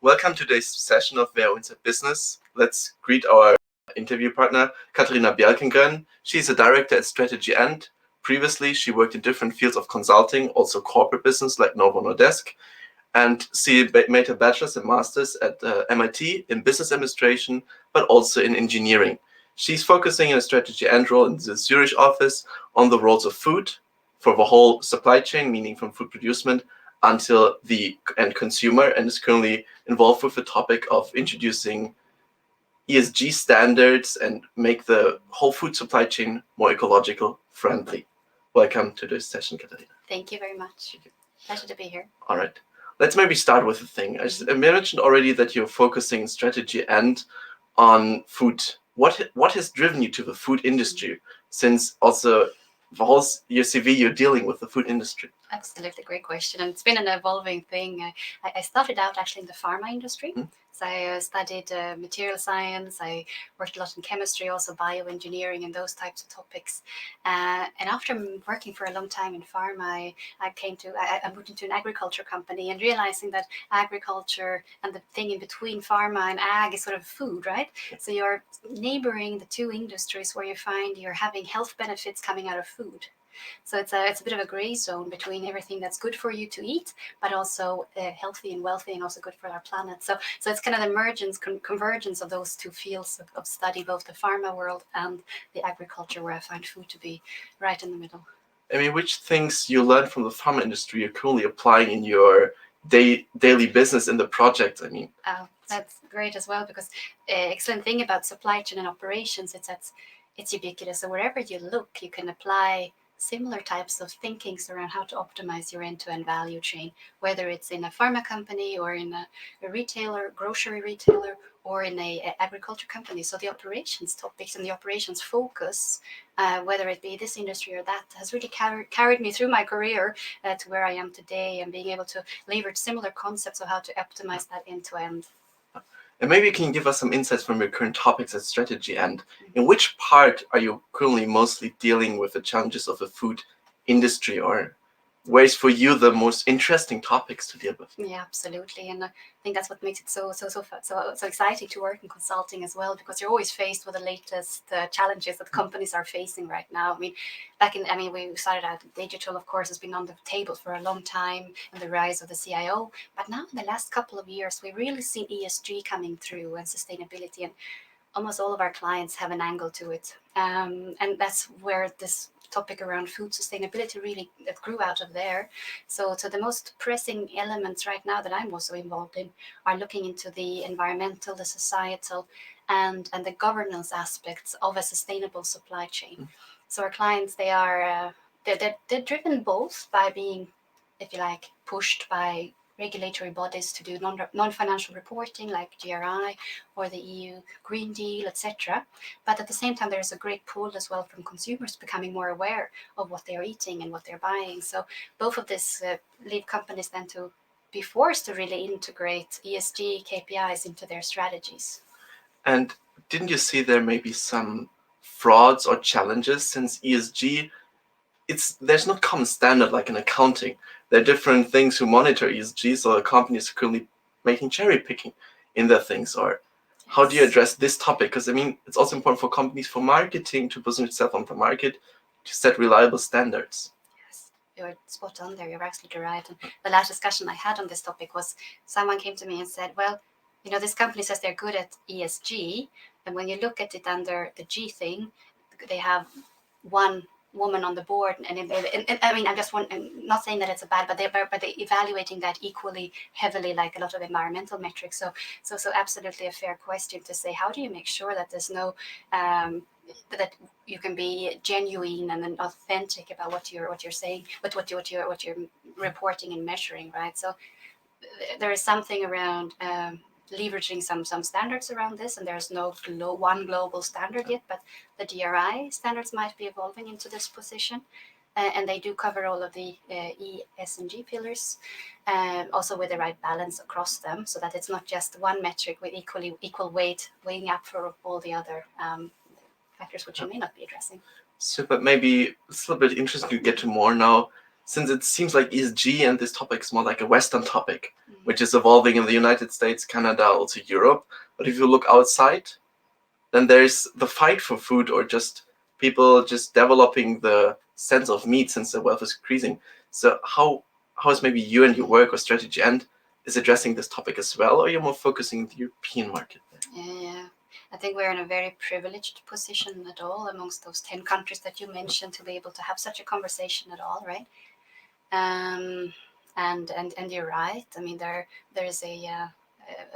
Welcome to today's session of WHU Inside Business. Let's greet our interview partner, Catarina Bjelkengren. She's a director at Strategy and previously she worked in different fields of consulting, also corporate business like Novo Nordisk. And she made her bachelor's and master's at MIT in business administration, but also in engineering. She's focusing in a strategy and role in the Zurich office on the roles of food for the whole supply chain, meaning from food producement until the end consumer, and is currently involved with the topic of introducing ESG standards and make the whole food supply chain more ecological friendly. Welcome to this session, Catarina. Thank you very much. Pleasure to be here. All right. Let's maybe start with the thing. I mentioned already that you're focusing in strategy and on food. What has driven you to the food industry, since also the whole your CV you're dealing with the food industry? Absolutely, great question. And it's been an evolving thing. I started out actually in the pharma industry. So I studied material science. I worked a lot in chemistry, also bioengineering and those types of topics. And after working for a long time in pharma, I moved into an agriculture company, and realizing that agriculture and the thing in between pharma and ag is sort of food, right? So you're neighboring the two industries where you find you're having health benefits coming out of food. So it's a bit of a gray zone between everything that's good for you to eat, but also healthy and wealthy and also good for our planet. So it's kind of the convergence of those two fields of study, both the pharma world and the agriculture, where I find food to be right in the middle. I mean, which things you learned from the pharma industry you're currently applying in your daily business in the project? I mean, that's great as well, because excellent thing about supply chain and operations, it's ubiquitous. So wherever you look, you can apply similar types of thinkings around how to optimize your end-to-end value chain, whether it's in a pharma company or in a retailer, grocery retailer, or in a agriculture company. So the operations topics and the operations focus, whether it be this industry or that, has really carried me through my career to where I am today, and being able to leverage similar concepts of how to optimize that end-to-end. And maybe you can give us some insights from your current topics at strategy, and in which part are you currently mostly dealing with the challenges of the food industry, or where is for you the most interesting topics to deal with? Yeah, absolutely. And I think that's what makes it so exciting to work in consulting as well, because you're always faced with the latest challenges that companies are facing right now. I mean, we started out digital, of course, has been on the table for a long time, and the rise of the CIO. But now in the last couple of years, we've really seen ESG coming through, and sustainability, and almost all of our clients have an angle to it. And that's where this topic around food sustainability really grew out of there. So the most pressing elements right now that I'm also involved in are looking into the environmental, the societal, and the governance aspects of a sustainable supply chain. So our clients, they're driven both by being, if you like, pushed by regulatory bodies to do non-financial reporting like GRI or the EU Green Deal, etc. But at the same time, there's a great pull as well from consumers becoming more aware of what they're eating and what they're buying. So both of this lead companies then to be forced to really integrate ESG KPIs into their strategies. And didn't you see there may be some frauds or challenges, since ESG, there's no common standard like in accounting. There are different things who monitor ESG, so a company is currently making cherry picking in their things. Or how do you address this topic? Because I mean, it's also important for companies, for marketing, to position itself on the market, to set reliable standards. Yes, you're spot on there. You're absolutely right. And the last discussion I had on this topic was, someone came to me and said, well, you know, this company says they're good at ESG, and when you look at it under the G thing, they have one woman on the board, and I mean, I'm not saying that it's a bad, but they're evaluating that equally heavily, like a lot of environmental metrics. So absolutely a fair question to say, how do you make sure that there's no that you can be genuine and authentic about what you're saying, but what you're reporting and measuring, right? So there is something around leveraging some standards around this, and there's no one global standard yet, but the GRI standards might be evolving into this position, and they do cover all of the E, S, and G pillars, also with the right balance across them, so that it's not just one metric with equal weight weighing up for all the other factors which you may not be addressing. So, but maybe it's a little bit interesting to get to more now. since it seems like ESG and this topic is more like a Western topic, which is evolving in the United States, Canada, also Europe. But if you look outside, then there's the fight for food, or just people just developing the sense of meat since the wealth is increasing. So how is maybe you and your work or strategy and is addressing this topic as well, or you're more focusing on the European market there? Yeah, I think we're in a very privileged position at all amongst those 10 countries that you mentioned to be able to have such a conversation at all, right? And you're right. I mean, there is a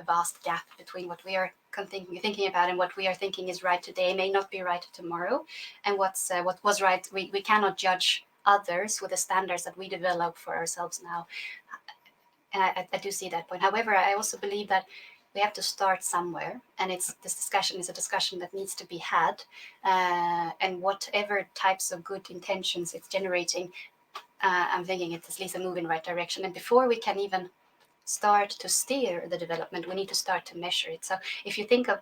vast gap between what we are thinking about and what we are thinking is right today may not be right tomorrow, and what was right. We cannot judge others with the standards that we develop for ourselves now. And I do see that point. However, I also believe that we have to start somewhere, and this discussion is a discussion that needs to be had, and whatever types of good intentions it's generating, I'm thinking it's at least a move in the right direction. And before we can even start to steer the development, we need to start to measure it. So if you think of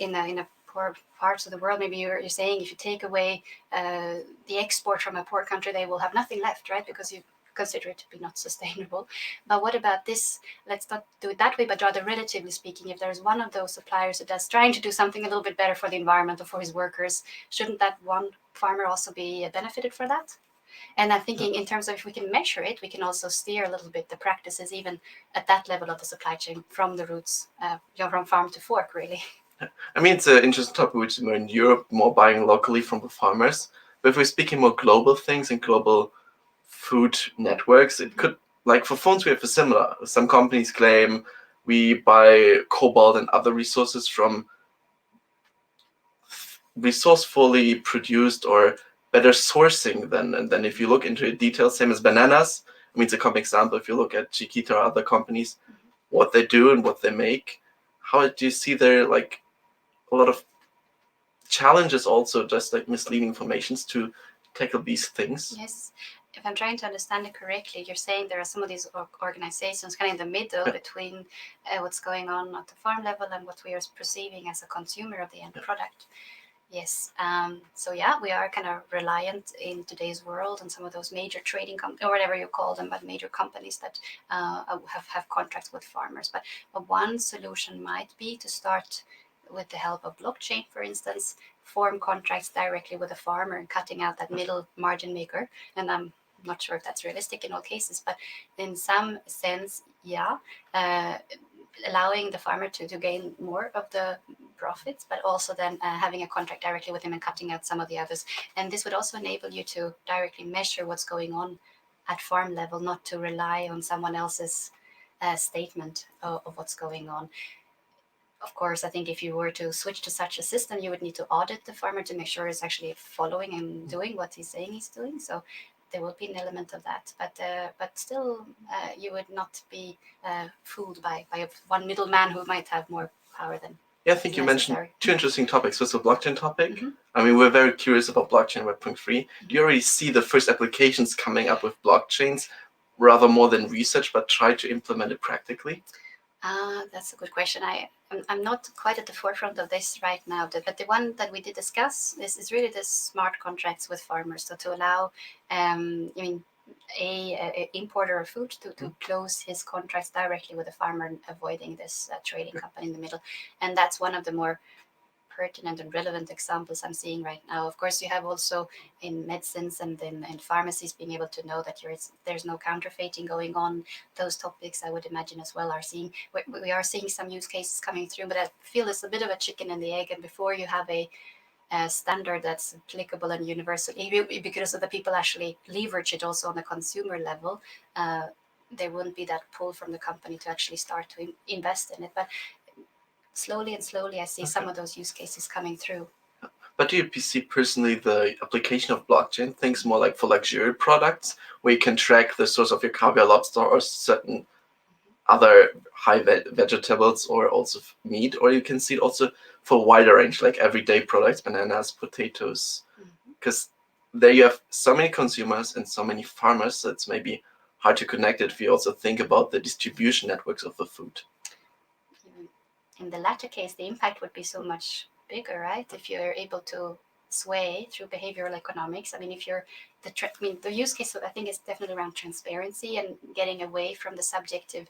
in a poor parts of the world, maybe you're saying if you take away the export from a poor country, they will have nothing left, right? Because you consider it to be not sustainable. But what about this? Let's not do it that way, but rather relatively speaking, if there's one of those suppliers that's trying to do something a little bit better for the environment or for his workers, shouldn't that one farmer also be benefited for that? And I'm thinking in terms of if we can measure it, we can also steer a little bit the practices even at that level of the supply chain from the roots, from farm to fork, really. I mean, it's an interesting topic, which is more in Europe, more buying locally from the farmers. But if we're speaking more global things and global food networks, it could, like for phones, we have a similar. Some companies claim we buy cobalt and other resources from resourcefully produced or better sourcing than, and then if you look into it detail, same as bananas. I mean, it's a common example. If you look at Chiquita or other companies, what they do and what they make, how do you see there like a lot of challenges, also just like misleading informations to tackle these things? Yes. If I'm trying to understand it correctly, you're saying there are some of these organizations kind of in the middle between what's going on at the farm level and what we are perceiving as a consumer of the end product. Yes. So yeah, we are kind of reliant in today's world on some of those major trading companies, or whatever you call them, but major companies that have contracts with farmers. But one solution might be to start with the help of blockchain, for instance, form contracts directly with the farmer and cutting out that middle margin maker. And I'm not sure if that's realistic in all cases, but in some sense, yeah. Allowing the farmer to gain more of the profits, but also then having a contract directly with him and cutting out some of the others. And this would also enable you to directly measure what's going on at farm level, not to rely on someone else's statement of what's going on. Of course, I think if you were to switch to such a system, you would need to audit the farmer to make sure he's actually following and doing what he's saying he's doing. So there will be an element of that, but still, you would not be fooled by one middleman who might have more power than. Yeah, I think you mentioned two interesting topics. First, the blockchain topic. I mean, we're very curious about blockchain Web.3. Do you already see the first applications coming up with blockchains, rather more than research, but try to implement it practically? That's a good question. I'm not quite at the forefront of this right now, but the one that we did discuss is really the smart contracts with farmers. So to allow, a importer of food to close his contracts directly with the farmer, avoiding this trading company in the middle. And that's one of the more pertinent and relevant examples I'm seeing right now. Of course, you have also in medicines and in pharmacies being able to know that there's no counterfeiting going on. Those topics, I would imagine as well, we are seeing some use cases coming through, but I feel it's a bit of a chicken and the egg. And before you have a standard that's applicable and universal, because of the people actually leverage it also on the consumer level, there wouldn't be that pull from the company to actually start to invest in it. But slowly and slowly, I see some of those use cases coming through. But do you see personally the application of blockchain things more like for luxury products, where you can track the source of your caviar, lobster, or certain other high vegetables, or also meat, or you can see it also for a wider range, like everyday products, bananas, potatoes, because there you have so many consumers and so many farmers, so it's maybe hard to connect it if you also think about the distribution networks of the food. In the latter case, the impact would be so much bigger, right? If you're able to sway through behavioral economics. I mean, if you're the use case, I think, is definitely around transparency and getting away from the subjective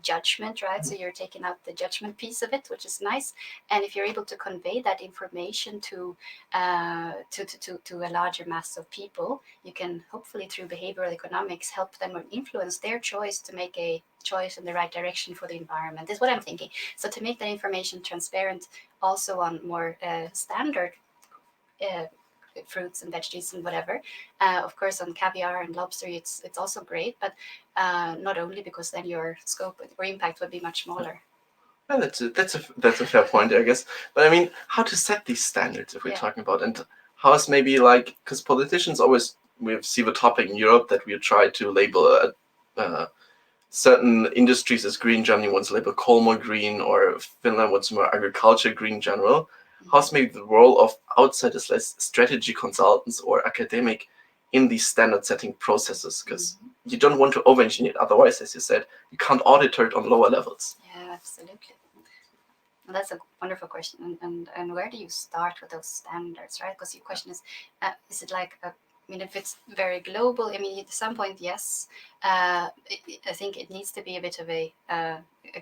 judgment, right? So you're taking out the judgment piece of it, which is nice. And if you're able to convey that information to a larger mass of people, you can hopefully through behavioral economics help them or influence their choice to make a choice in the right direction for the environment, is what I'm thinking. So to make that information transparent also on more standard fruits and veggies and whatever. Of course, on caviar and lobster, it's also great, but not only because then your scope or impact would be much smaller. Yeah, that's a fair point, I guess. But I mean, how to set these standards if we're talking about, and how is maybe like, because politicians always, we see the topic in Europe that we try to label certain industries as green. Germany wants to label coal more green, or Finland wants more agriculture green in general. How's maybe the role of outsiders, like strategy consultants or academic, in these standard setting processes? Because you don't want to over-engineer it. Otherwise, as you said, you can't audit it on lower levels. Yeah, absolutely. Well, that's a wonderful question. And where do you start with those standards, right? Because your question is it like I mean, if it's very global, I mean, at some point, yes. I think it needs to be a bit of a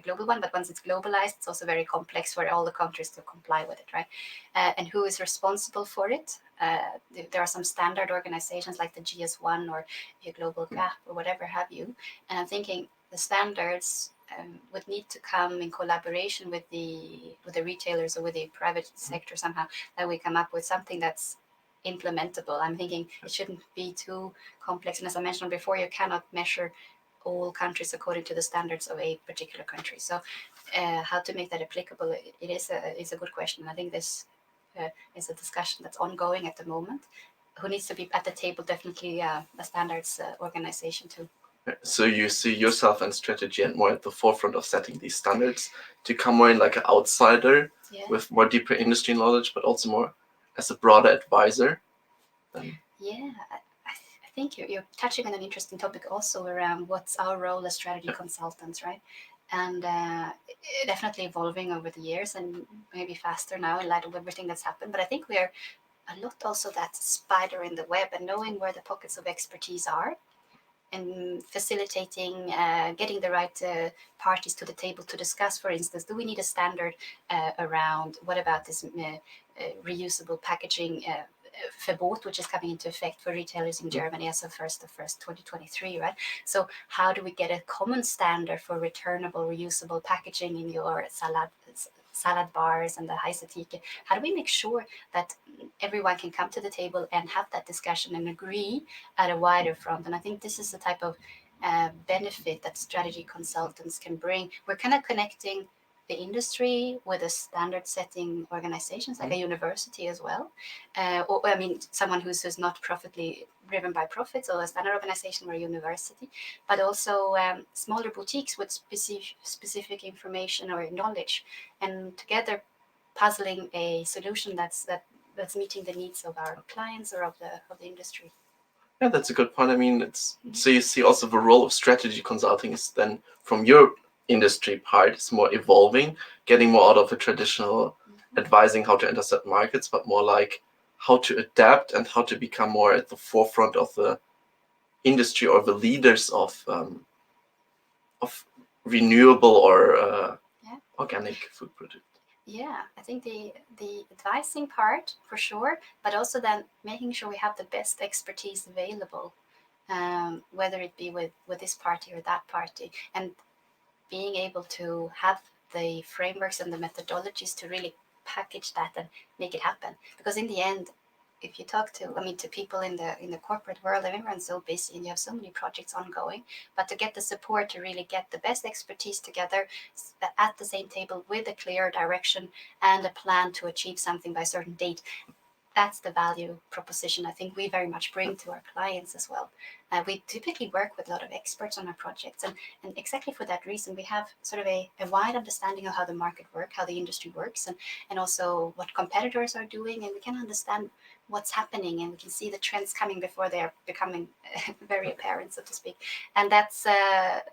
global one, but once it's globalized, it's also very complex for all the countries to comply with it, right? And who is responsible for it? There are some standard organizations like the GS1 or your Global Gap or whatever have you. And I'm thinking the standards would need to come in collaboration with the retailers or with the private sector somehow, that we come up with something that's implementable. I'm thinking it shouldn't be too complex. And as I mentioned before, you cannot measure all countries according to the standards of a particular country. So how to make that applicable, it is a good question. I think this is a discussion that's ongoing at the moment. Who needs to be at the table? Definitely a standards organization too. So you see yourself and strategy and more at the forefront of setting these standards, to come more in like an outsider with more deeper industry knowledge, but also more as a broader advisor. Yeah, I think you're touching on an interesting topic also around what's our role as strategy consultants, right? And definitely evolving over the years, and maybe faster now in light of everything that's happened. But I think we are a lot also that spider in the web, and knowing where the pockets of expertise are, and facilitating, getting the right parties to the table to discuss. For instance, do we need a standard around what about this reusable packaging verbot, which is coming into effect for retailers in Germany as of 1st of 2023, right? So how do we get a common standard for returnable, reusable packaging in your salad bars and the heiße? How do we make sure that everyone can come to the table and have that discussion and agree at a wider front? And I think this is the type of benefit that strategy consultants can bring. We're kind of connecting the industry with a standard setting organizations like a university as well. Or I mean, someone who's not driven by profits, or a standard organization or a university, but also smaller boutiques with specific information or knowledge, and together puzzling a solution that's meeting the needs of our clients or of the industry. Yeah, that's a good point. I mean, so you see also the role of strategy consulting is then, from your industry part, is more evolving, getting more out of the traditional advising how to enter certain markets, but more like how to adapt and how to become more at the forefront of the industry, or the leaders of renewable or organic food product. Yeah, I think the advising part for sure, but also then making sure we have the best expertise available, whether it be with this party or that party, and being able to have the frameworks and the methodologies to really package that and make it happen. Because in the end, if you talk to people in the corporate world, everyone's so busy and you have so many projects ongoing, but to get the support to really get the best expertise together at the same table with a clear direction and a plan to achieve something by a certain date, that's the value proposition I think we very much bring to our clients as well. We typically work with a lot of experts on our projects, and exactly for that reason, we have sort of a wide understanding of how the market works, how the industry works, and also what competitors are doing, and we can understand what's happening, and we can see the trends coming before they are becoming very apparent, so to speak. And that's a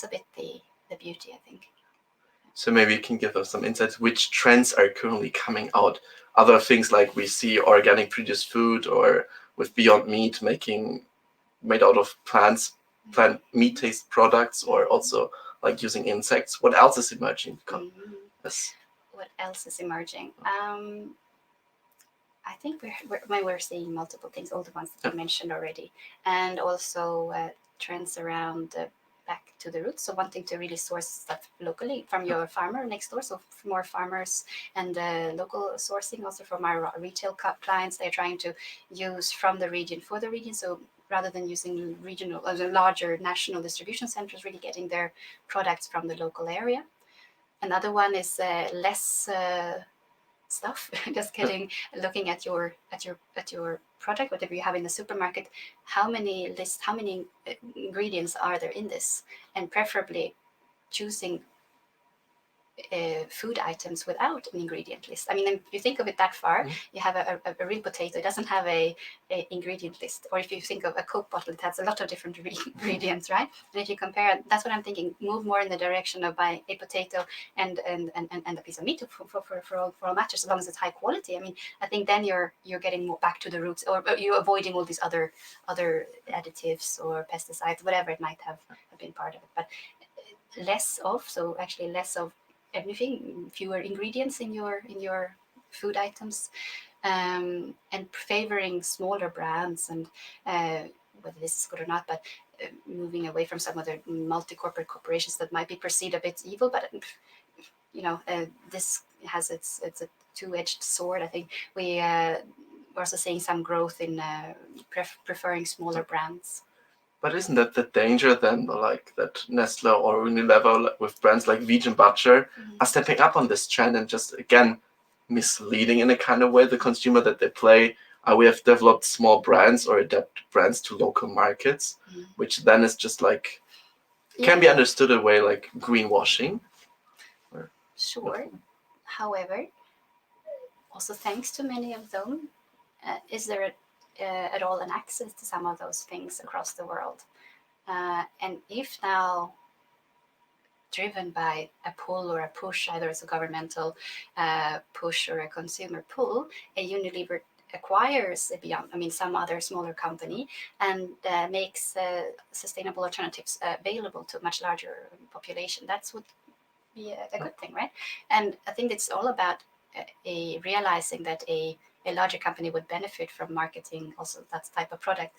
bit the beauty, I think. So maybe you can give us some insights which trends are currently coming out. Other things like we see organic produced food, or with Beyond Meat made out of plant meat-based products, or also like using insects. What else is emerging? What else is emerging? I think we're seeing multiple things, all the ones that you mentioned already, and also trends around back to the roots. So wanting to really source stuff locally from your farmer next door. So more farmers and local sourcing, also from our retail clients. They're trying to use from the region for the region. So rather than using regional or larger national distribution centers, really getting their products from the local area. Another one is less stuff. Just looking at your product, whatever you have in the supermarket, how many ingredients are there in this, and preferably choosing food items without an ingredient list. I mean, if you think of it that far, you have a real potato. It doesn't have a ingredient list. Or if you think of a Coke bottle, it has a lot of different ingredients, right? And if you compare, that's what I'm thinking. Move more in the direction of buying a potato and a piece of meat for all matters, as long as it's high quality. I mean, I think then you're getting more back to the roots, or you're avoiding all these other additives or pesticides, whatever it might have been part of it. But less of everything, fewer ingredients in your food items, and favoring smaller brands, and whether this is good or not, but moving away from some of the multi-corporate corporations that might be perceived a bit evil, but this has it's a two-edged sword. I think we're also seeing some growth in preferring smaller brands. But isn't that the danger then, like that Nestle or Unilever with brands like Vegan Butcher are stepping up on this trend and just, again, misleading in a kind of way the consumer that they play? We have developed small brands or adapt brands to local markets, which then is just like, can be understood a way like greenwashing. Sure. However, also thanks to many of them, is there at all an access to some of those things across the world? And if now driven by a pull or a push, either as a governmental push or a consumer pull, a Unilever acquires some other smaller company and makes sustainable alternatives available to a much larger population, that would be a good thing, right? And I think it's all about realizing that a larger company would benefit from marketing also that type of product.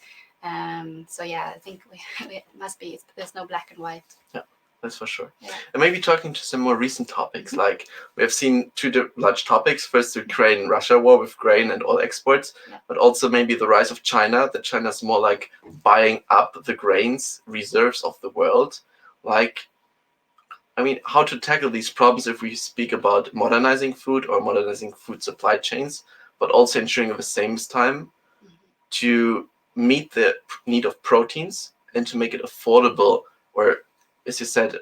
So yeah, I think it must be, there's no black and white. Yeah, that's for sure. Yeah. And maybe talking to some more recent topics, like we have seen two large topics. First, the Ukraine-Russia war with grain and oil exports, but also maybe the rise of China, that China's more like buying up the grains reserves of the world. Like, I mean, how to tackle these problems if we speak about modernizing food or modernizing food supply chains, but also ensuring at the same time to meet the need of proteins and to make it affordable, or as you said,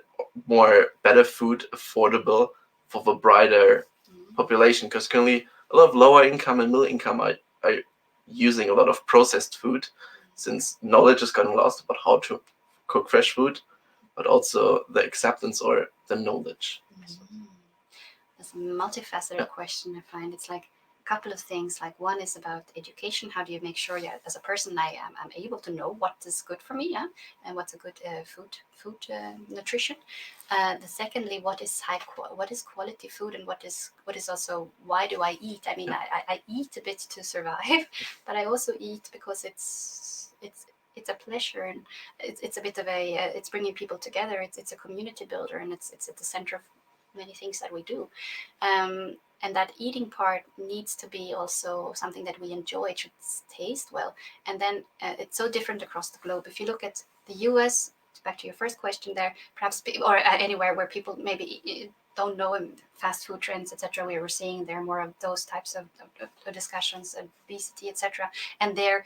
better food affordable for the brighter population. Because currently a lot of lower income and middle income are using a lot of processed food, since knowledge has gotten lost about how to cook fresh food, but also the acceptance or the knowledge. It's a multifaceted question, I find. It's like a couple of things. Like, one is about education. How do you make sure as a person I'm able to know what is good for me, and what's a good food nutrition. The secondly, what is quality food, and what is also, why do I eat? I mean, I eat a bit to survive, but I also eat because it's a pleasure, and it's a bit of it's bringing people together. It's a community builder, and it's at the center of many things that we do. And that eating part needs to be also something that we enjoy. It should taste well. And then it's so different across the globe. If you look at the US, back to your first question there, perhaps, or anywhere where people maybe don't know fast food trends, etc., we were seeing there more of those types of discussions, obesity, etc. And they're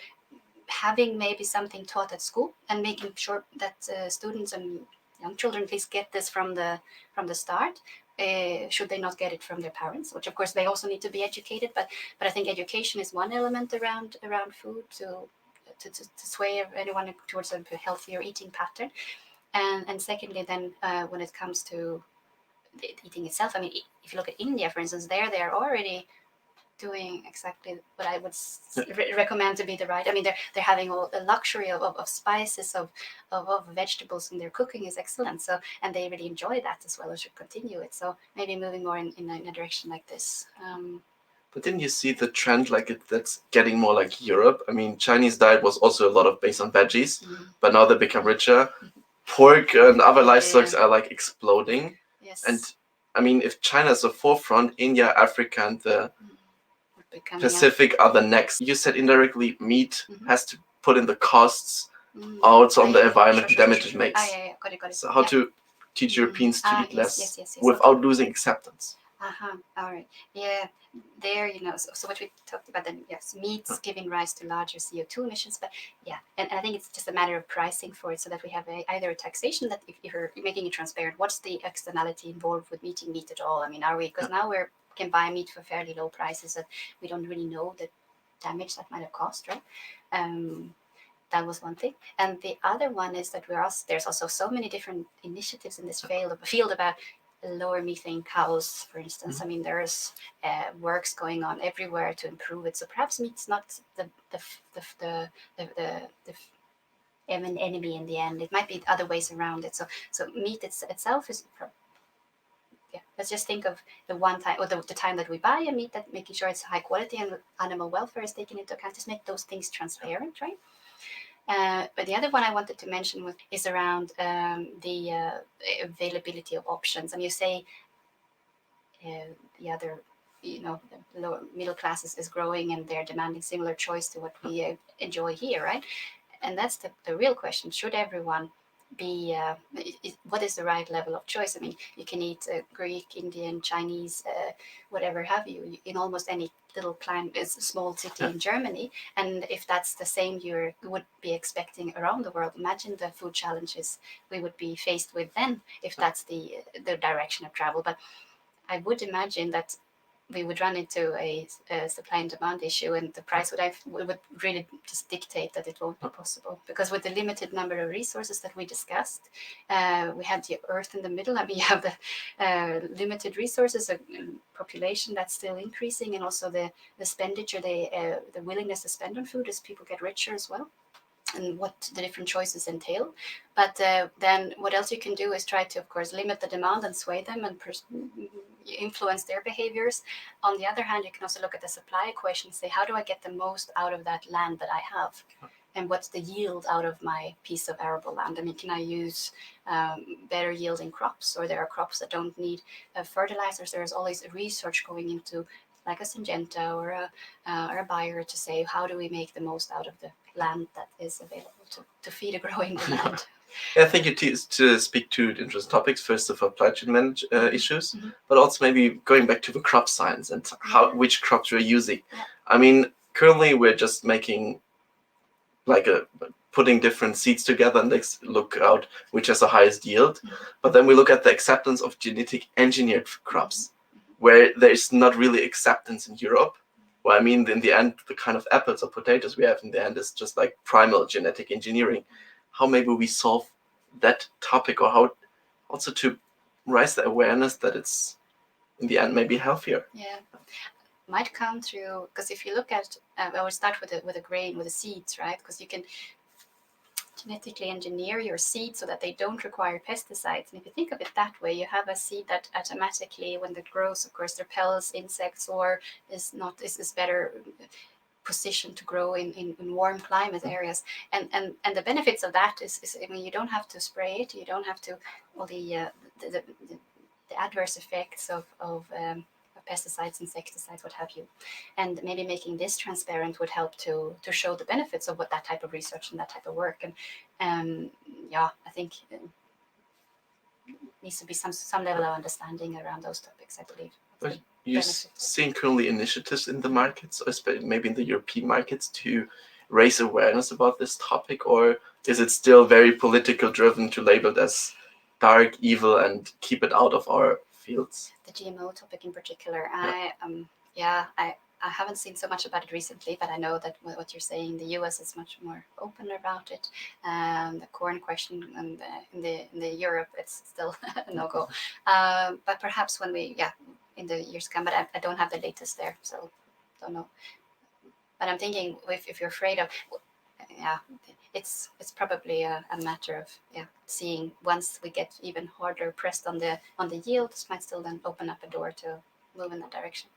having maybe something taught at school and making sure that students and young children at least get this from the start. Should they not get it from their parents, which of course they also need to be educated, but I think education is one element around food to sway anyone towards a healthier eating pattern. And secondly, then when it comes to eating itself. I mean, if you look at India, for instance, they are already doing exactly what I would recommend to be the right. I mean, they're having all the luxury of spices, of vegetables, and their cooking is excellent. So, and they really enjoy that as well, or should continue it. So maybe moving more in a direction like this. But didn't you see the trend that's getting more like Europe? I mean, Chinese diet was also a lot of based on veggies, but now they become richer. Pork and other livestock are like exploding. Yes. And I mean, if China is the forefront, India, Africa, and the Pacific are the next. You said indirectly meat has to put in the costs also on the environment damage it makes. Got it. So how to teach Europeans to eat less without losing acceptance? All right. Yeah. There, you know, so what we talked about then, yes, meats giving rise to larger CO2 emissions, but yeah, and I think it's just a matter of pricing for it, so that we have either a taxation that if you're making it transparent, what's the externality involved with eating meat at all? I mean, are we, because now we can buy meat for fairly low prices that we don't really know the damage that might have caused, right? That was one thing, and the other one is that there's also so many different initiatives in this field about lower methane cows, for instance. I mean, there's works going on everywhere to improve it. So perhaps meat's not the enemy in the end. It might be other ways around it. So meat itself is. Yeah, let's just think of the one time or the time that we buy a meat, that making sure it's high quality and animal welfare is taken into account. Just make those things transparent, right? But the other one I wanted to mention is around the availability of options. And you say the other, you know, the lower middle class is growing and they're demanding similar choice to what we enjoy here, right? And that's the real question. Should everyone be, what is the right level of choice? I mean, you can eat Greek, Indian, Chinese, whatever have you, in almost any little small city in Germany. And if that's the same you would be expecting around the world, imagine the food challenges we would be faced with then, if that's the direction of travel. But I would imagine that we would run into a supply and demand issue, and the price would really just dictate that it won't be possible. Because with the limited number of resources that we discussed, we have the earth in the middle. I mean, you have the limited resources, a population that's still increasing, and also the expenditure, the willingness to spend on food as people get richer as well, and what the different choices entail. But then what else you can do is try to, of course, limit the demand and sway them and influence their behaviors. On the other hand, you can also look at the supply equation and say, how do I get the most out of that land that I have? And what's the yield out of my piece of arable land? I mean, can I use better yielding crops? Or there are crops that don't need fertilizers. There's always research going into, like a Syngenta or a Bayer, to say, how do we make the most out of the land that is available to feed a growing demand? Yeah, I think you to speak to interesting topics. First, the supply chain issues, but also maybe going back to the crop science and which crops we're using. I mean, currently we're just making putting different seeds together and look out which has the highest yield. But then we look at the acceptance of genetic engineered crops, where there's not really acceptance in Europe. Well, I mean, in the end, the kind of apples or potatoes we have in the end is just like primal genetic engineering. How maybe we solve that topic, or how also to raise the awareness that it's in the end maybe healthier. Yeah, might come through, because if you look at, I will start with a grain, with the seeds, right? Because you can genetically engineer your seeds so that they don't require pesticides. And if you think of it that way, you have a seed that automatically, when it grows, of course, repels insects or is better positioned to grow in warm climate areas. And the benefits of that is I mean, you don't have to spray it, you don't have to all the adverse effects of pesticides, insecticides, what have you. And maybe making this transparent would help to show the benefits of what that type of research and that type of work. And I think needs to be some level of understanding around those topics, I believe. But you're seeing currently initiatives in the markets, or maybe in the European markets, to raise awareness about this topic, or is it still very political driven to label it as dark, evil, and keep it out of our fields? The GMO topic in particular, I haven't seen so much about it recently, but I know that what you're saying, the U.S. is much more open about it. The corn question and in the Europe, it's still a no-go. But perhaps when in the years come, but I don't have the latest there, so don't know. But I'm thinking if you're afraid of, it's probably a matter of seeing once we get even harder pressed on the yield, this might still then open up a door to move in that direction.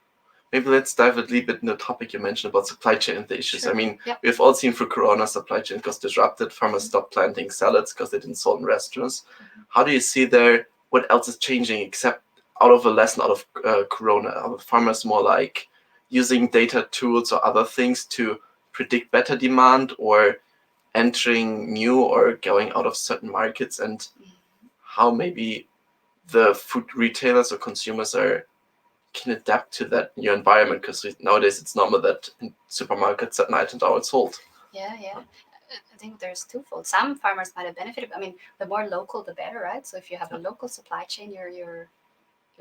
Maybe let's dive a little bit into the topic you mentioned about supply chain and the issues. Sure. I mean, we've all seen through Corona, supply chain got disrupted. Farmers stopped planting salads because they didn't sell in restaurants. Mm-hmm. How do you see there? What else is changing except out of a lesson out of Corona? Are farmers more like using data tools or other things to predict better demand, or entering new or going out of certain markets, and how maybe the food retailers or consumers can adapt to that new environment? Because nowadays it's normal that in supermarkets certain items are sold. Yeah. I think there's twofold. Some farmers might have benefited. I mean, the more local, the better, right? So if you have a local supply chain, you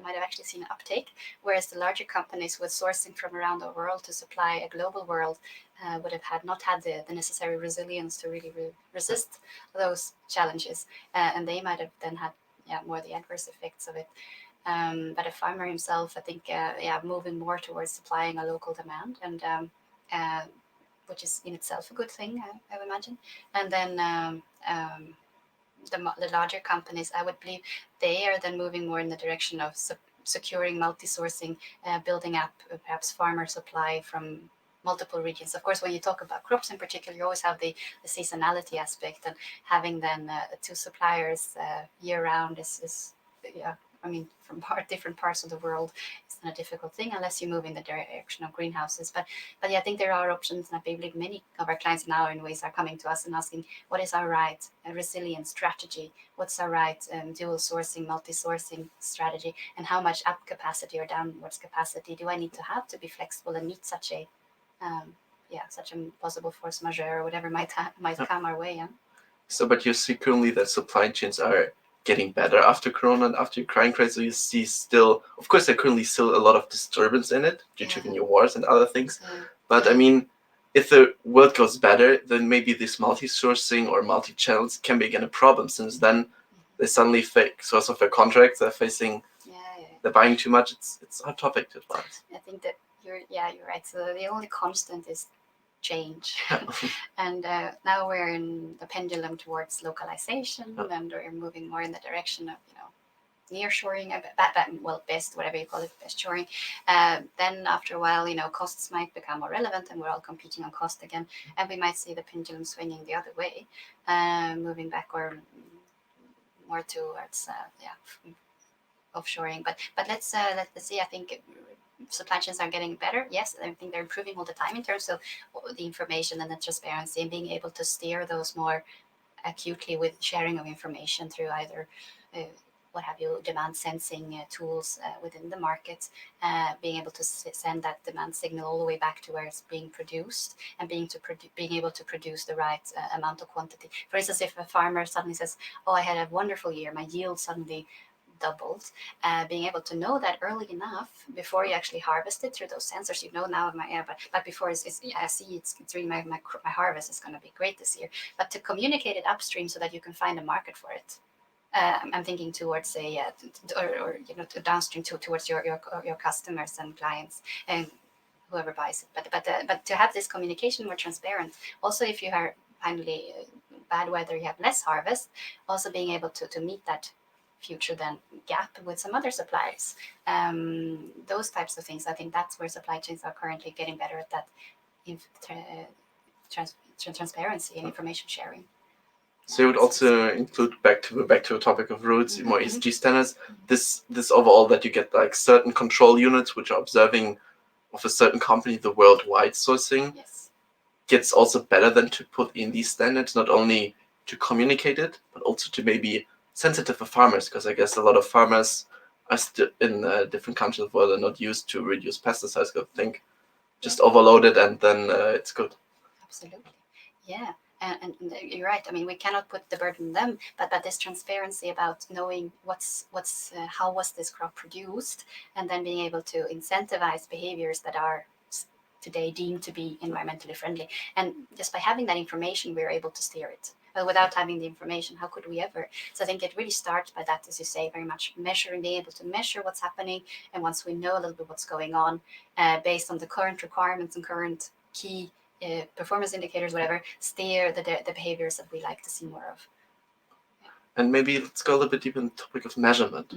might have actually seen an uptake, whereas the larger companies with sourcing from around the world to supply a global world would have not had the necessary resilience to really resist those challenges, and they might have then had more the adverse effects of it. But a farmer himself, I think, moving more towards supplying a local demand, and which is in itself a good thing, I would imagine. And then the larger companies, I would believe, they are then moving more in the direction of securing multi-sourcing, building up perhaps farmer supply from multiple regions. Of course, when you talk about crops in particular, you always have the seasonality aspect, and having then two suppliers year-round is I mean, from different parts of the world, it's not a difficult thing unless you move in the direction of greenhouses. But I think there are options, and I believe many of our clients now in ways are coming to us and asking, what is our right resilient strategy? What's our right dual sourcing, multi-sourcing strategy? And how much up capacity or downwards capacity do I need to have to be flexible and meet such a possible force majeure or whatever might come our way? So, but you see currently that supply chains are getting better after Corona and after Ukraine crisis. So you see still, of course, there's currently still a lot of disturbance in it due to the new wars and other things. But I mean, if the world goes better, then maybe this multi-sourcing or multi-channels can be again a problem, since then they suddenly source of their contracts, they're facing, they're buying too much. It's a hot topic to advance. I think that you're right. So the only constant is change. And now we're in the pendulum towards localization, and we're moving more in the direction of nearshoring, best, whatever you call it, best shoring. Then after a while, costs might become more relevant, and we're all competing on cost again, and we might see the pendulum swinging the other way, moving back or more towards offshoring. But let's see. I think supply chains are getting better. Yes, I think they're improving all the time in terms of the information and the transparency, and being able to steer those more acutely with sharing of information through either demand sensing tools within the market, being able to send that demand signal all the way back to where it's being produced, and being able to produce the right amount of quantity. For instance, if a farmer suddenly says, "Oh, I had a wonderful year, my yield suddenly doubled," being able to know that early enough before you actually harvest it through those sensors, now but before I see it's really my harvest is going to be great this year, but to communicate it upstream so that you can find a market for it. I'm thinking towards downstream towards your customers and clients and whoever buys it. But to have this communication more transparent. Also, if you are finally bad weather, you have less harvest. Also, being able to meet that future then gap with some other suppliers. Those types of things. I think that's where supply chains are currently getting better at that transparency and information sharing. So you would also include back to the topic of roots, more ESG standards. This overall that you get like certain control units which are observing of a certain company the worldwide sourcing. Yes. Gets also better than to put in these standards, not only to communicate it, but also to maybe sensitive for farmers, because I guess a lot of farmers are still in different countries where they're not used to reduce pesticides. I think just overload it and then it's good. Absolutely, yeah. And you're right. I mean, we cannot put the burden on them, but this transparency about knowing how was this crop produced, and then being able to incentivize behaviors that are today deemed to be environmentally friendly. And just by having that information, we're able to steer it. But without having the information, how could we ever? So I think it really starts by that, as you say, very much measuring, being able to measure what's happening. And once we know a little bit what's going on, based on the current requirements and current key performance indicators, whatever, steer the behaviors that we like to see more of. And maybe let's go a little bit deeper in the topic of measurement.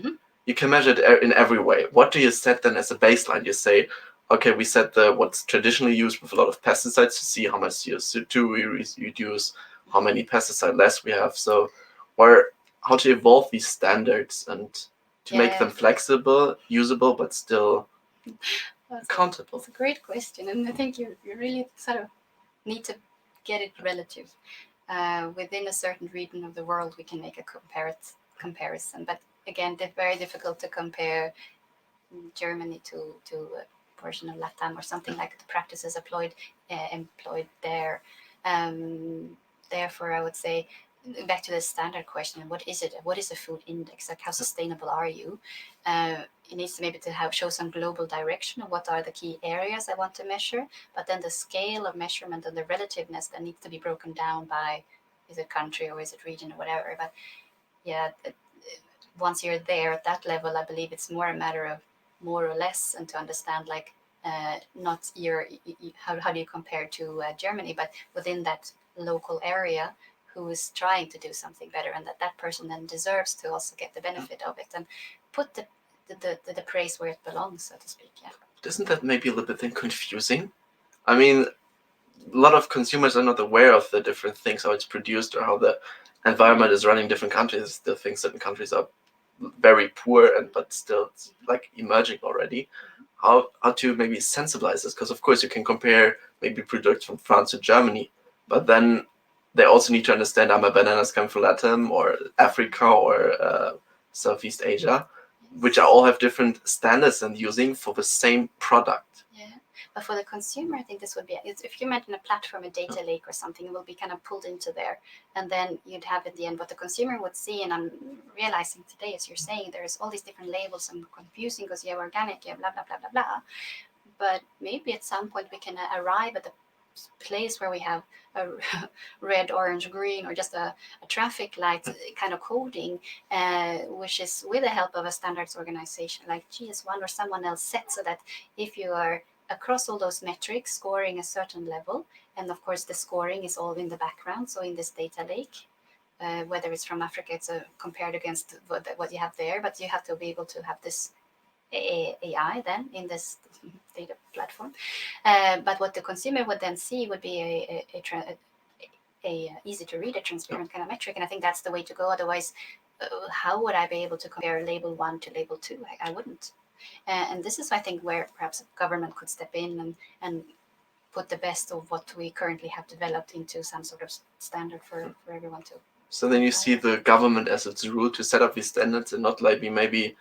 You can measure it in every way. What do you set then as a baseline? You say, okay, we set what's traditionally used with a lot of pesticides to see how much CO2 we reduce, how many pesticide less we have. So, or how to evolve these standards and to make them flexible, usable, but still accountable. That's a great question, and I think you really sort of need to get it relative. Within a certain region of the world, we can make a comparison, but again, it's very difficult to compare Germany to a portion of Latam or something like the practices employed there. Therefore, I would say, back to the standard question, what is it? What is a food index? Like, how sustainable are you? It needs to maybe to show some global direction of what are the key areas I want to measure, but then the scale of measurement and the relativeness that needs to be broken down by, is it country or is it region or whatever. But yeah, once you're there at that level, I believe it's more a matter of more or less, and to understand like not how do you compare to Germany, but within that local area, who is trying to do something better, and that person then deserves to also get the benefit of it, and put the praise where it belongs, so to speak. Yeah. Isn't that maybe a little bit then confusing? I mean, a lot of consumers are not aware of the different things, how it's produced or how the environment is running in different countries. Still think certain countries are very poor, but still it's like emerging already. How to maybe sensibilize this? Because of course you can compare maybe products from France to Germany, but then they also need to understand my bananas come from Latin or Africa or Southeast Asia, which all have different standards and using for the same product. Yeah, but for the consumer, I think this would be, if you imagine a platform, a data lake or something, it will be kind of pulled into there, and then you'd have at the end what the consumer would see. And I'm realizing today, as you're saying, there's all these different labels and confusing because you have organic, you have blah blah blah blah blah. But maybe at some point we can arrive at the place where we have a red, orange, green, or just a traffic light kind of coding, which is with the help of a standards organization like GS1 or someone else set, so that if you are across all those metrics scoring a certain level, and of course the scoring is all in the background, so in this data lake, whether it's from Africa, it's compared against what you have there, but you have to be able to have this AI then in this data platform. But what the consumer would then see would be a easy to read, a transparent kind of metric, and I think that's the way to go. Otherwise, how would I be able to compare label 1 to label 2? I wouldn't. And this is, I think, where perhaps government could step in and put the best of what we currently have developed into some sort of standard for everyone to. So then you see the government as its rule to set up these standards, and not like maybe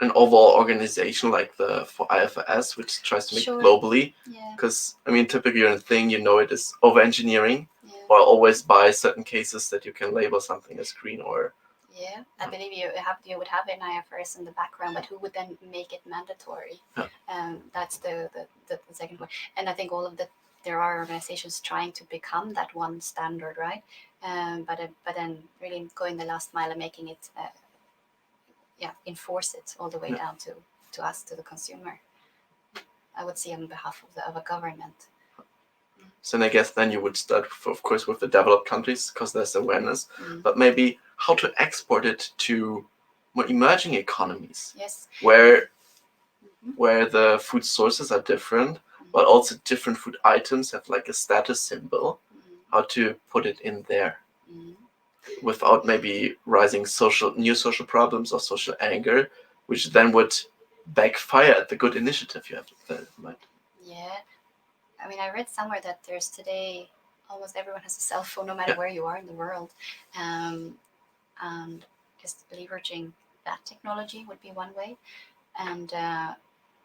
an overall organization like for IFRS, which tries to make it globally. Because I mean, typically a thing it is over engineering, or always by certain cases that you can label something as green or. Yeah, I believe you would have an IFRS in the background, but who would then make it mandatory? That's the second point. And I think there are organizations trying to become that one standard, right? But then really going the last mile and making it, enforce it all the way down to us, to the consumer. I would say on behalf of a government. So I guess then you would start, of course, with the developed countries because there's awareness, but maybe how to export it to more emerging economies, where the food sources are different, but also different food items have like a status symbol. How to put it in there without maybe rising new social problems or social anger, which then would backfire at the good initiative you have in mind. Yeah. I mean, I read somewhere that there's today almost everyone has a cell phone, no matter where you are in the world, and just leveraging that technology would be one way. And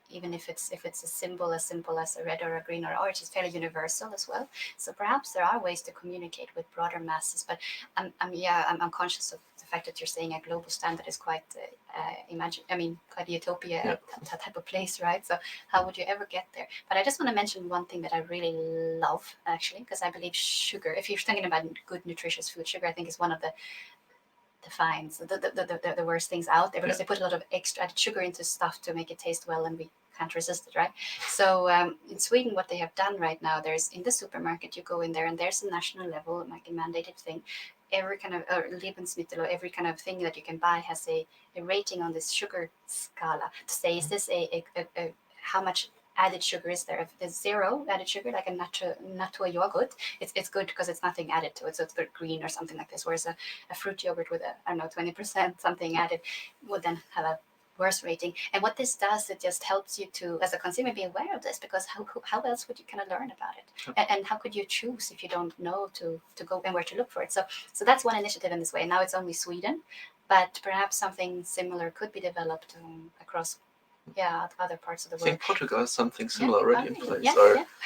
even if it's a symbol as simple as a red or a green or orange, it's fairly universal as well. So perhaps there are ways to communicate with broader masses. But I'm conscious of the fact that you're saying a global standard is quite quite utopia, that type of place, right? So how would you ever get there? But I just want to mention one thing that I really love, actually, because I believe sugar, if you're thinking about good nutritious food, sugar I think is one of the defines the worst things out there, because they put a lot of extra added sugar into stuff to make it taste well, and we can't resist it, right? So in Sweden, what they have done right now, there's in the supermarket, you go in there and there's a national level, like a mandated thing. Every kind of Lebensmittel, or every kind of thing that you can buy has a rating on this sugar scala to say, is this a how much added sugar is there? If there's 0 added sugar, like a natur yogurt, it's good because it's nothing added to it, so it's good green or something like this. Whereas a fruit yogurt with 20% something added would then have a worse rating. And what this does, it just helps you to, as a consumer, be aware of this, because how else would you kind of learn about it? And how could you choose if you don't know to go and where to look for it? So that's one initiative in this way. Now it's only Sweden, but perhaps something similar could be developed across other parts of the world. I think Portugal has something similar already in place.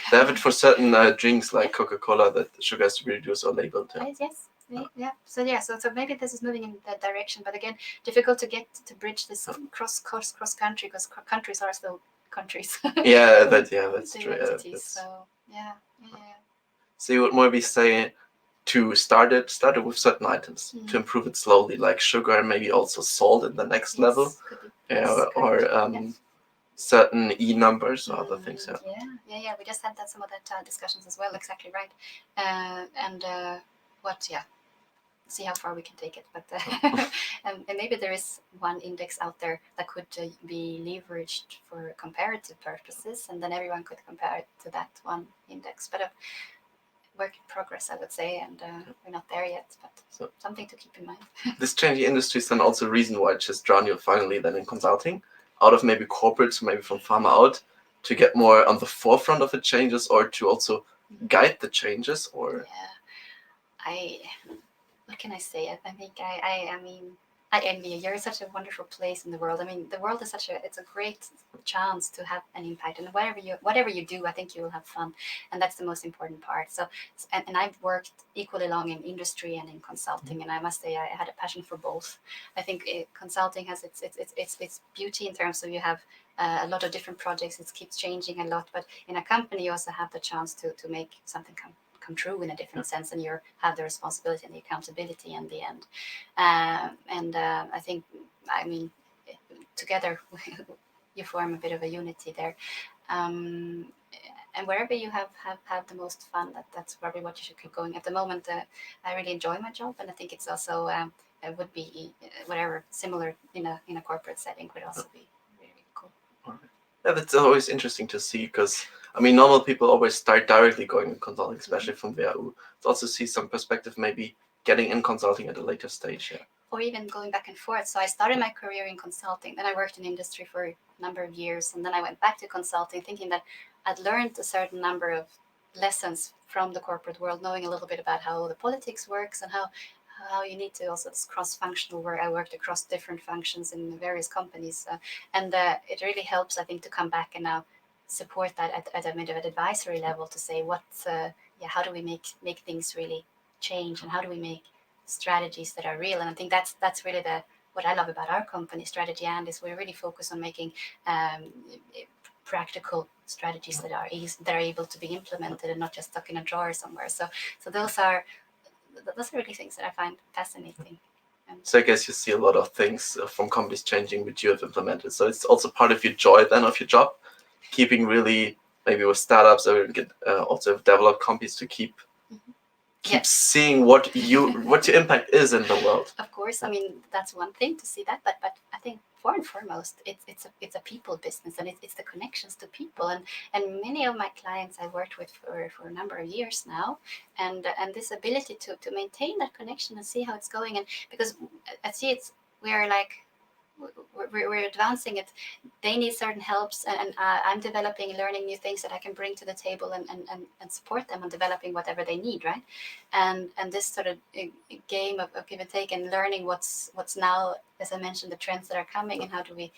They have it for certain drinks like Coca-Cola, that the sugar has to be reduced or labeled. Yes. So maybe this is moving in that direction, but again, difficult to get to bridge this cross country, because countries are still countries. That's true. So So you would maybe say to start it with certain items, to improve it slowly, like sugar and maybe also salt in the next level, certain E numbers or other things. We just had some of that discussions as well. Exactly right. See how far we can take it, but and maybe there is one index out there that could be leveraged for comparative purposes, and then everyone could compare it to that one index. But work in progress, I would say, and we're not there yet, but something to keep in mind. This changing industry is then also a reason why it's just drawn you finally then in consulting, out of maybe corporates, maybe from pharma out, to get more on the forefront of the changes, or to also guide the changes, or what can I say? I think I envy you. You're such a wonderful place in the world. I mean, the world is it's a great chance to have an impact, and whatever you do, I think you will have fun, and that's the most important part. So, and I've worked equally long in industry and in consulting, and I must say I had a passion for both. I think consulting has its beauty in terms of you have a lot of different projects. It keeps changing a lot, but in a company you also have the chance to make something come true in a different sense, and you have the responsibility and the accountability in the end. I think, together you form a bit of a unity there. And wherever you have the most fun, that's probably what you should keep going. At the moment, I really enjoy my job, and I think it's also it would be whatever similar in a corporate setting would also be really cool. Yeah, that's always interesting to see, because normal people always start directly going in consulting, especially from WHU. To also see some perspective, maybe getting in consulting at a later stage. Or even going back and forth. So I started my career in consulting, then I worked in industry for a number of years, and then I went back to consulting, thinking that I'd learned a certain number of lessons from the corporate world, knowing a little bit about how the politics works and how you need to also this cross-functional work. I worked across different functions in various companies, and it really helps, I think, to come back and now support that at a bit of an advisory level to say how do we make things really change, and how do we make strategies that are real. And I think that's really what I love about our company, Strategy And, is we really focus on making practical strategies that are able to be implemented and not just stuck in a drawer somewhere. So those are really things that I find fascinating. So I guess you see a lot of things from companies changing which you have implemented. So it's also part of your joy then of your job, keeping really maybe with startups or also developed companies to keep seeing what your impact is in the world. Of course, that's one thing to see that, but I think for and foremost, it's a people business, and it's the connections to people, and many of my clients I worked with for a number of years now, and this ability to maintain that connection and see how it's going, and because I see we're advancing it. They need certain helps, and I'm developing, learning new things that I can bring to the table and support them on developing whatever they need, right? And this sort of game of give and take, and learning what's now, as I mentioned, the trends that are coming, and how do we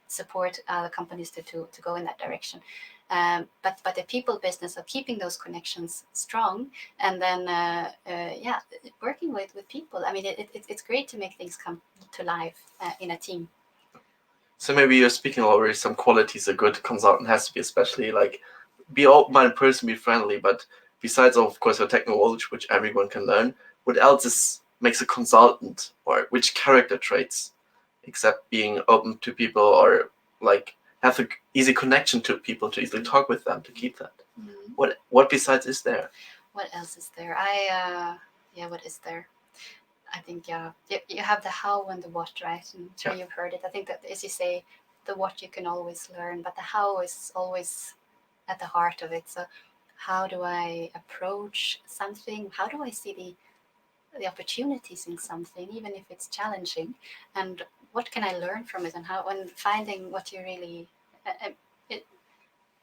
support the companies to go in that direction. But the people business of keeping those connections strong, and then working with people. I mean, it's great to make things come to life in a team. So maybe you're speaking already some qualities a good consultant has to be, especially like be open-minded person, be friendly. But besides, of course, your technical knowledge, which everyone can learn, what else makes a consultant, or which character traits, except being open to people or like have an easy connection to people, to easily talk with them, to keep that? What besides is there? What else is there? What is there? I think you have the how and the what, right? And I'm sure you've heard it. I think that, as you say, the what you can always learn, but the how is always at the heart of it. So how do I approach something? How do I see the opportunities in something, even if it's challenging? And what can I learn from it? And finding what you really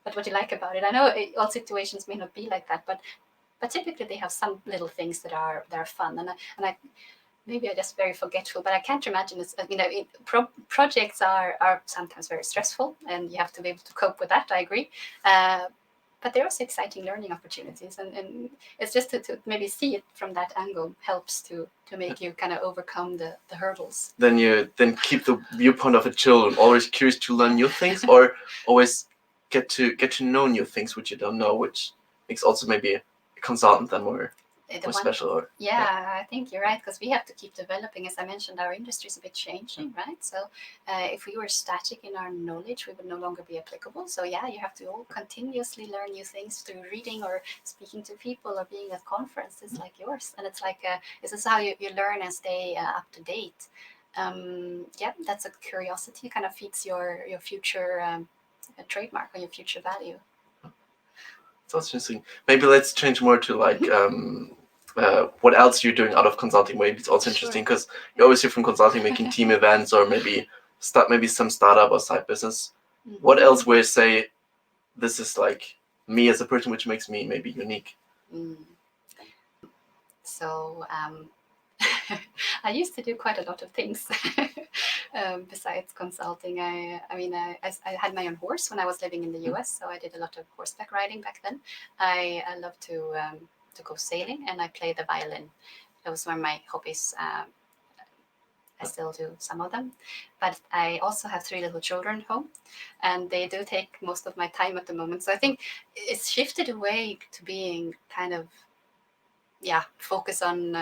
what you like about it. I know all situations may not be like that, but typically they have some little things that are fun. And I maybe I'm just very forgetful, but I can't imagine it's, projects are sometimes very stressful, and you have to be able to cope with that. I agree. But they're also exciting learning opportunities, and it's just to maybe see it from that angle helps to make you kind of overcome the hurdles. Then you keep the viewpoint of a child, always curious to learn new things, or always get to know new things which you don't know, which makes also maybe a consultant then more special. I think you're right, because we have to keep developing. As I mentioned, our industry is a bit changing, right? So if we were static in our knowledge, we would no longer be applicable. So you have to continuously learn new things through reading or speaking to people or being at conferences like yours. And it's like this is how you learn and stay up to date. That's a curiosity, kind of feeds your future trademark or your future value. That's interesting. Maybe let's change more to like what else you're doing out of consulting. Maybe it's also interesting because you always hear from consulting making team events or maybe some startup or side business. What else where you say this is like me as a person, which makes me maybe unique? So I used to do quite a lot of things besides consulting. I had my own horse when I was living in the US, so I did a lot of horseback riding back then. I love to go sailing, and I play the violin. Those were my hobbies. I still do some of them, but I also have 3 little children at home, and they do take most of my time at the moment. So I think it's shifted away to being kind of focus on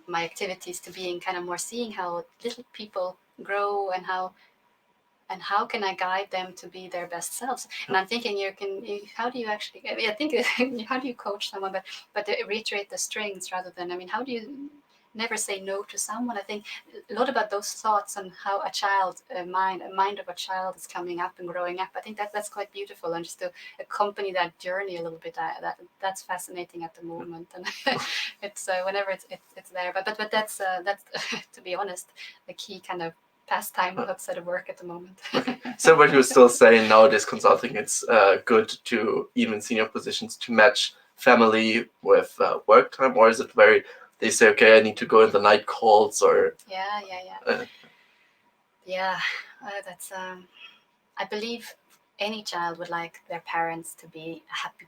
my activities, to being kind of more seeing how little people grow and how can I guide them to be their best selves. And I'm thinking how do you actually, I think how do you coach someone, but to reiterate the strengths rather than, how do you never say no to someone? I think a lot about those thoughts and how a mind of a child is coming up and growing up. I think that's quite beautiful, and just to accompany that journey a little bit. That's fascinating at the moment, and it's whenever it's there. But that's to be honest, the key kind of pastime outside of work at the moment. So what you still saying nowadays consulting, it's good to even senior positions to match family with work time, or is it very they say, okay, I need to go in the night calls, or that's I believe any child would like their parents to be a happy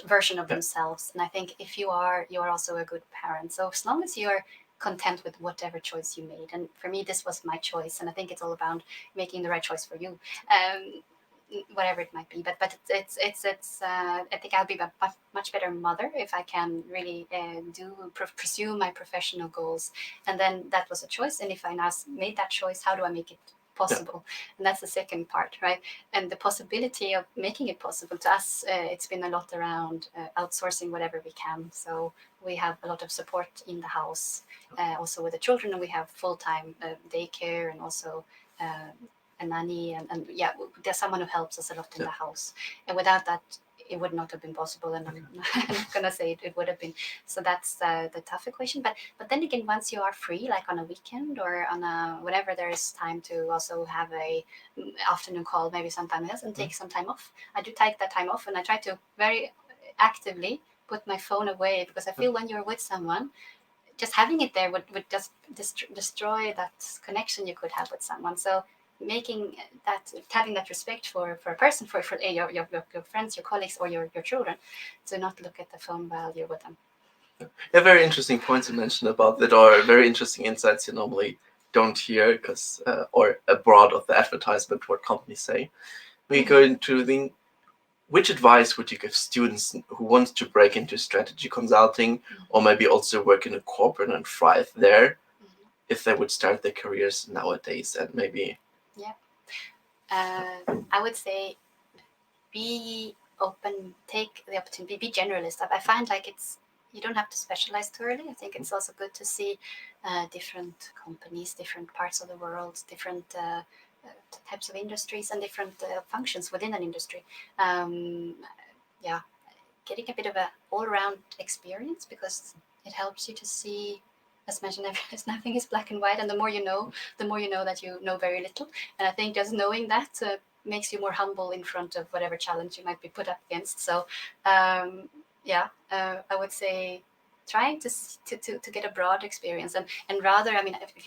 version of themselves, and I think if you are also a good parent. So as long as you're content with whatever choice you made, and for me this was my choice, and I think it's all about making the right choice for you, whatever it might be. But it's I think I'll be a much better mother if I can really pursue my professional goals, and then that was a choice. And if I now made that choice, how do I make it possible? And that's the second part, right? And the possibility of making it possible to us, it's been a lot around outsourcing whatever we can. So we have a lot of support in the house, also with the children, and we have full-time daycare, and also a nanny, and there's someone who helps us a lot in the house. And without that, it would not have been possible, and I'm not gonna say it would have been. So that's the tough equation. But then again, once you are free, like on a weekend or on whenever there is time to also have a afternoon call, maybe sometime else, and take some time off. I do take that time off, and I try to very actively put my phone away, because I feel when you're with someone, just having it there would just destroy that connection you could have with someone. So making that, having that respect for a person, for your friends, your colleagues, or your children, to not look at the phone while you're with them. Yeah, very interesting points you mentioned about that, are very interesting insights you normally don't hear because or abroad of the advertisement what companies say. We go into the which advice would you give students who want to break into strategy consulting, or maybe also work in a corporate and thrive there, if they would start their careers nowadays? And maybe I would say be open, take the opportunity, be generalist. I find like you don't have to specialize too early. I think it's also good to see different companies, different parts of the world, different types of industries, and different functions within an industry. Getting a bit of a all-around experience, because it helps you to see, as mentioned, nothing is black and white, and the more you know that you know very little. And I think just knowing that makes you more humble in front of whatever challenge you might be put up against. So I would say trying to get a broad experience, and rather, I mean, if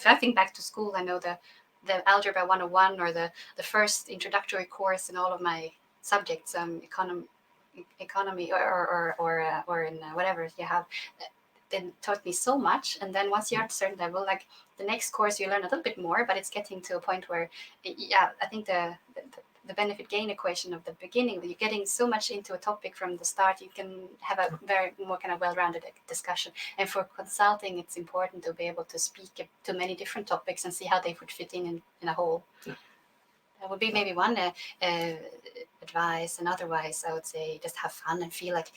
I think back to school, I know the Algebra 101, or the first introductory course in all of my subjects, economy or in whatever you have, then taught me so much. And then once you're at a certain level, like the next course, you learn a little bit more, but it's getting to a point where, I think the benefit gain equation of the beginning, you're getting so much into a topic from the start, you can have a very more kind of well-rounded discussion. And for consulting, it's important to be able to speak to many different topics and see how they would fit in a whole. That would be maybe one advice. And otherwise, I would say just have fun and feel like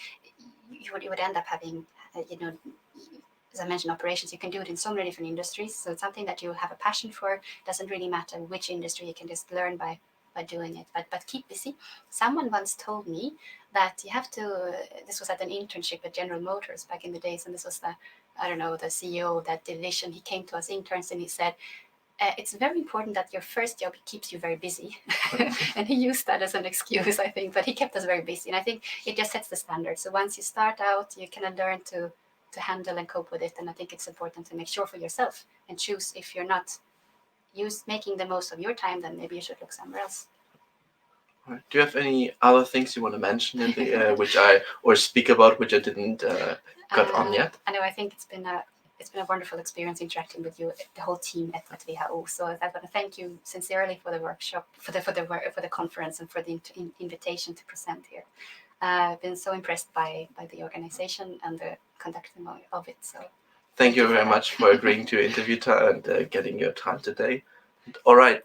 you would end up having, as I mentioned, operations. You can do it in so many different industries. So it's something that you have a passion for. It doesn't really matter which industry. You can just learn by doing it. But keep busy. Someone once told me that you have to. This was at an internship at General Motors back in the days, and this was the CEO of that division. He came to us interns and he said, it's very important that your first job keeps you very busy. And he used that as an excuse, I think, but he kept us very busy. And I think it just sets the standard. So once you start out, you can learn to handle and cope with it. And I think it's important to make sure for yourself and choose. If you're not making the most of your time, then maybe you should look somewhere else. Do you have any other things you want to mention in the or speak about which I didn't got on yet? I know. I think it's been a wonderful experience interacting with you, the whole team at WHU. So I want to thank you sincerely for the workshop, for the conference, and for the invitation to present here. I've been so impressed by the organization and the conducting of it. So thank you very much for agreeing to interview and getting your time today. All right,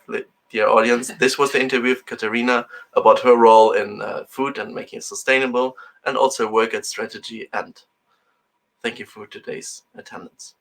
dear audience, this was the interview with Catarina about her role in food and making it sustainable, and also work at strategy. And thank you for today's attendance.